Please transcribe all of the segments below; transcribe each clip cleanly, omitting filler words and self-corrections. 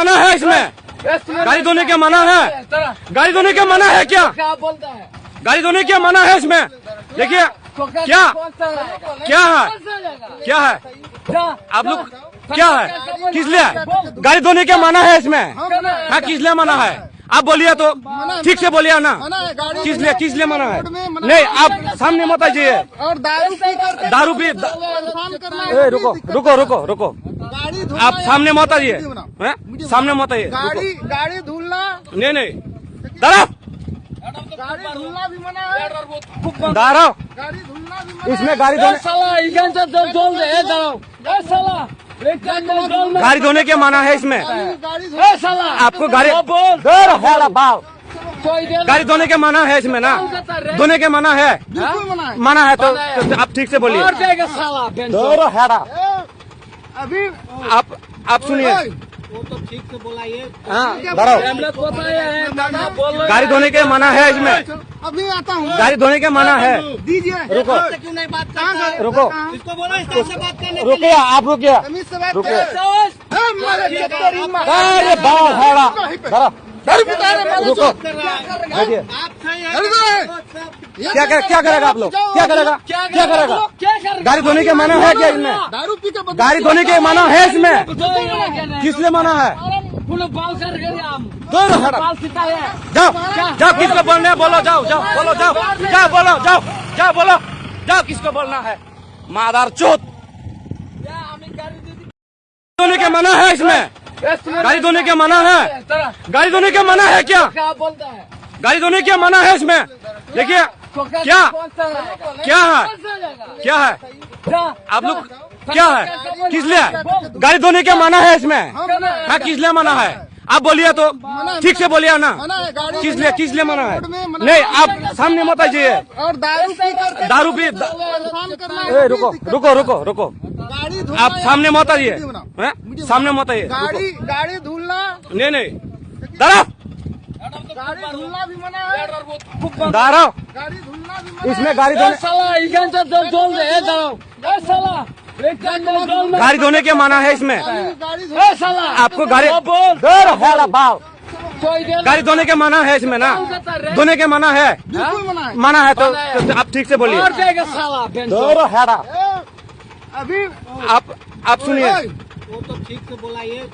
मना है इसमें? गाड़ी धोने के मना है? गाड़ी धोने के मना है क्या? बोलता है गाड़ी धोने के मना है इसमें? देखिए क्या क्या है, क्या है आप लोग, क्या है, किस लिए गाड़ी धोने के मना है इसमें? हाँ, किस लिए मना है? आप बोलिए तो ठीक से बोलिए ना, किस लिए मना है? नहीं, आप सामने मत आइए। और दारू पी रुको रुको रुको रुको, आप सामने मत आइए, सामने मत आइए। गाड़ी धुलना नहीं दारा गाड़ी धुलना भी मना है। दारा गाड़ी धुलना भी मना इसमें गाड़ी धोने, गाड़ी धोने के मना है इसमें? आपको गाड़ी गाड़ी धोने के मना है इसमें ना? धोने के मना है? मना है तो आप ठीक से बोलिए। अभी आप सुनिए, वो तो ठीक से बोलाइए। गाड़ी धोने के मना है इसमें? अभी आता हूँ। गाड़ी धोने के मना है? दीजिए। रुको क्यों नहीं बात करते? रुको, इसको बोलो इस तरह से बात करने। रुकिए, आप रुकिए, रुकिए। अरे बाल है, रुको, देखिए क्या करेगा आप लोग, क्या करेगा? गाड़ी धोने के मना है क्या इसमें? दारू पी के गाड़ी धोने के मना है इसमें? किस लिए मना है? जाओ जाओ, किसको बोलना है बोलो, जाओ बोलो, जाओ किसको बोलना है? मादार चोत धोने के मना है इसमें? गाड़ी धोने के मना है? गाड़ी धोने के मना है क्या? बोलता है गाड़ी धोने के मना है इसमें? देखिए क्या है आप लोग, क्या है, किस लिए गाड़ी धोने के मना है इसमें? हाँ, किस लिए मना है? आप बोलिए तो ठीक से बोलिए ना, किस लिए मना है? नहीं, आप सामने मत आइए। और दारू पी रुको, आप सामने मत आइए, सामने मत आइए। गाड़ी धुलना नहीं दारा गाड़ी धुलना भी मना है। दारा गाड़ी धुलना भी मना इसमें गाड़ी धोने, गाड़ी धोने के मना है इसमें? आपको गाड़ी गाड़ी धोने के मना है इसमें ना? धोने के मना है? मना है तो आप ठीक से बोलिए। अभी आप सुनिए, वो तो ठीक से बोलाइए।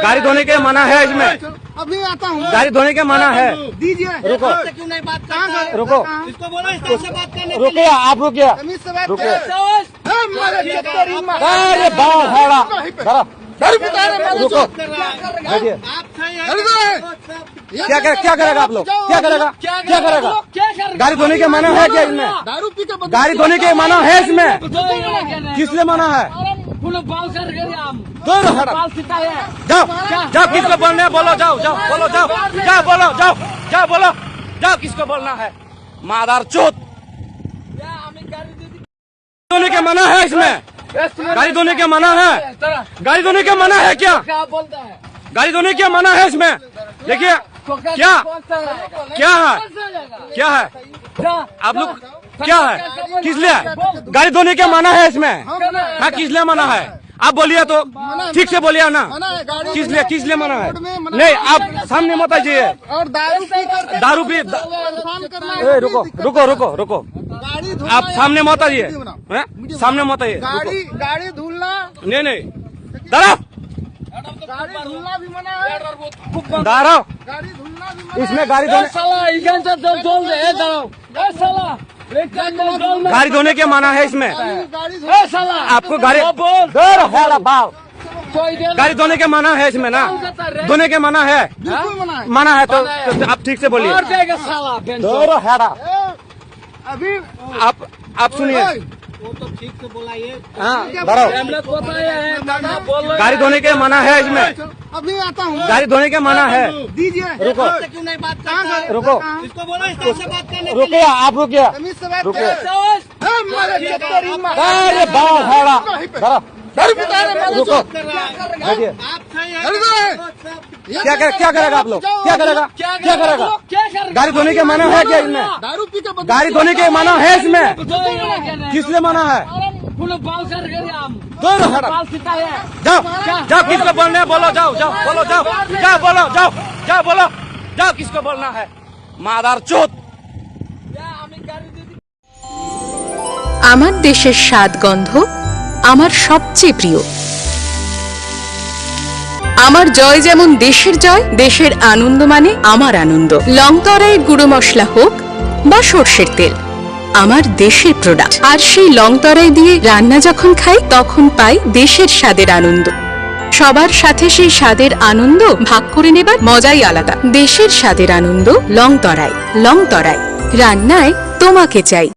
गाड़ी धोने के मना है इसमें? अभी आता हूँ। गाड़ी धोने के मना है? दीजिए। रुको क्यों नहीं बात करते? रुको, इसको बोलो इस तरह से बात करने। रुकिए, आप रुकिए, रुकिए। अरे बाल है, रुको, देखिए क्या करेगा आप लोग, क्या करेगा? गाड़ी धोने के मना है क्या इसमें? दारू पी के गाड़ी धोने के मना है इसमें? किस लिए मना है? जाओ किसको बोलना है बोलो, जाओ किसको बोलना है? मादार चोत धोने के मना है इसमें? गाड़ी धोने के मना है? गाड़ी धोने के मना है क्या? बोलता है गाड़ी धोने के मना है इसमें? देखिए क्या है आप लोग, क्या है, किस लिए गाड़ी धोने के मना है इसमें? हाँ, किस लिए मना है? आप बोलिए तो ठीक से बोलिए ना, किस लिए मना है? नहीं, आप सामने मत आइए। और दारू पी रुको, आप सामने मत आइए, सामने मत आइए। गाड़ी धुलना नहीं दारा गाड़ी धुलना भी मना है। दारा गाड़ी धुलना भी मना इसमें गाड़ी धोने, गाड़ी धोने के मना है इसमें? आपको गाड़ी गाड़ी धोने के मना है इसमें ना? धोने के मना है? मना है तो आप ठीक से बोलिए। अभी आप सुनिए, वो तो ठीक से बोलाइए। गाड़ी धोने के मना है इसमें? अभी आता हूँ। गाड़ी धोने के मना है? दीजिए। रुको क्यों नहीं बात करते? रुको, इसको बोलो इस तरह से बात करने। रुकिए, आप रुकिए, रुकिए। अरे बाल है, रुको, देखिए क्या करेगा आप लोग, क्या करेगा? गाड़ी धोने के मना है क्या इसमें? दारू पी के गाड़ी धोने के मना है इसमें? किस लिए मना है? बोलो बाल सर गए हम दोनों हटा बाल सीता है जाओ जाओ किसको बोलना है बोलो जाओ जाओ बोलो जाओ जाओ बोलो जाओ जाओ बोलो जाओ किसको बोलना है मादार चोत আমার দেশের স্বাদ গন্ধ আমার সবচেয়ে প্রিয়। আমার জয় যেমন দেশের জয়, দেশের আনন্দ মানে আমার আনন্দ। লং তরাইয়ের গুঁড়ো মশলা হোক বা সর্ষের তেল, আমার দেশের প্রোডাক্ট। আর সেই লং তরাই দিয়ে রান্না যখন খাই তখন পাই দেশের স্বাদের আনন্দ। সবার সাথে সেই স্বাদের আনন্দ ভাগ করে নেবার মজাই আলাদা। দেশের স্বাদের আনন্দ লং তরাই। লং তরাই, রান্নায় তোমাকে চাই।